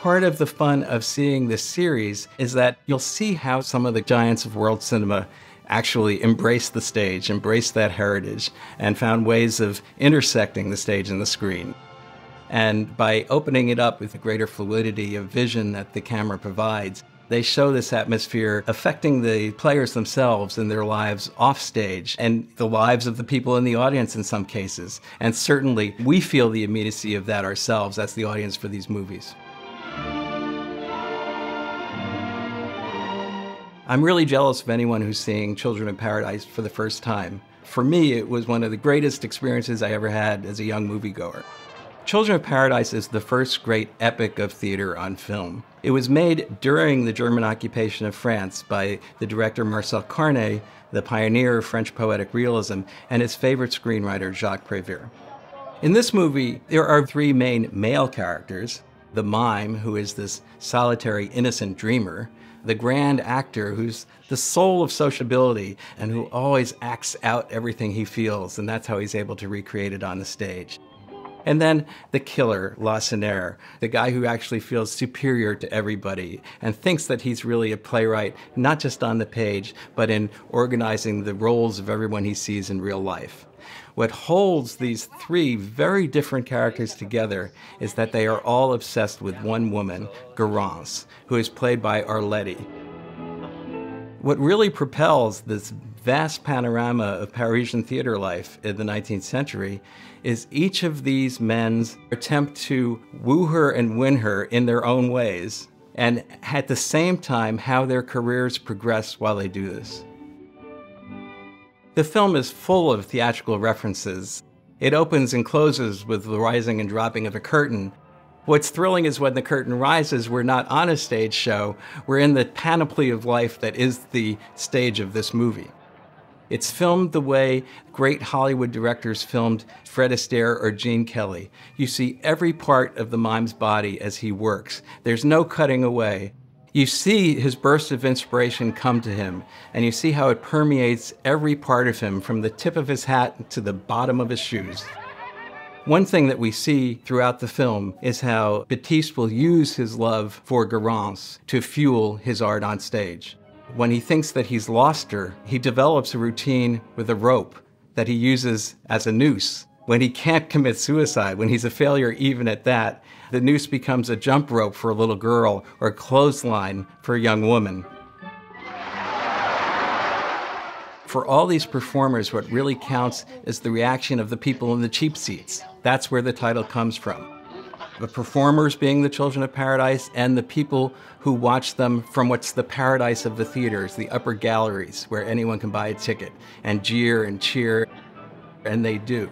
Part of the fun of seeing this series is that you'll see how some of the giants of world cinema actually embraced the stage, embraced that heritage, and found ways of intersecting the stage and the screen. And by opening it up with the greater fluidity of vision that the camera provides, they show this atmosphere affecting the players themselves in their lives off stage and the lives of the people in the audience in some cases. And certainly we feel the immediacy of that ourselves as the audience for these movies. I'm really jealous of anyone who's seeing Children of Paradise for the first time. For me, it was one of the greatest experiences I ever had as a young moviegoer. Children of Paradise is the first great epic of theater on film. It was made during the German occupation of France by the director Marcel Carné, the pioneer of French poetic realism, and his favorite screenwriter, Jacques Prévert. In this movie, there are three main male characters: the mime, who is this solitary, innocent dreamer; the grand actor, who's the soul of sociability and who always acts out everything he feels, and that's how he's able to recreate it on the stage. And then the killer, Lacenaire, the guy who actually feels superior to everybody and thinks that he's really a playwright, not just on the page, but in organizing the roles of everyone he sees in real life. What holds these three very different characters together is that they are all obsessed with one woman, Garance, who is played by Arletty. What really propels this vast panorama of Parisian theater life in the 19th century is each of these men's attempt to woo her and win her in their own ways, and at the same time how their careers progress while they do this. The film is full of theatrical references. It opens and closes with the rising and dropping of a curtain. What's thrilling is when the curtain rises, we're not on a stage show, we're in the panoply of life that is the stage of this movie. It's filmed the way great Hollywood directors filmed Fred Astaire or Gene Kelly. You see every part of the mime's body as he works. There's no cutting away. You see his burst of inspiration come to him, and you see how it permeates every part of him, from the tip of his hat to the bottom of his shoes. One thing that we see throughout the film is how Baptiste will use his love for Garance to fuel his art on stage. When he thinks that he's lost her, he develops a routine with a rope that he uses as a noose. When he can't commit suicide, when he's a failure even at that, the noose becomes a jump rope for a little girl or a clothesline for a young woman. For all these performers, what really counts is the reaction of the people in the cheap seats. That's where the title comes from. The performers being the Children of Paradise, and the people who watch them from what's the paradise of the theaters, the upper galleries, where anyone can buy a ticket and jeer and cheer, and they do.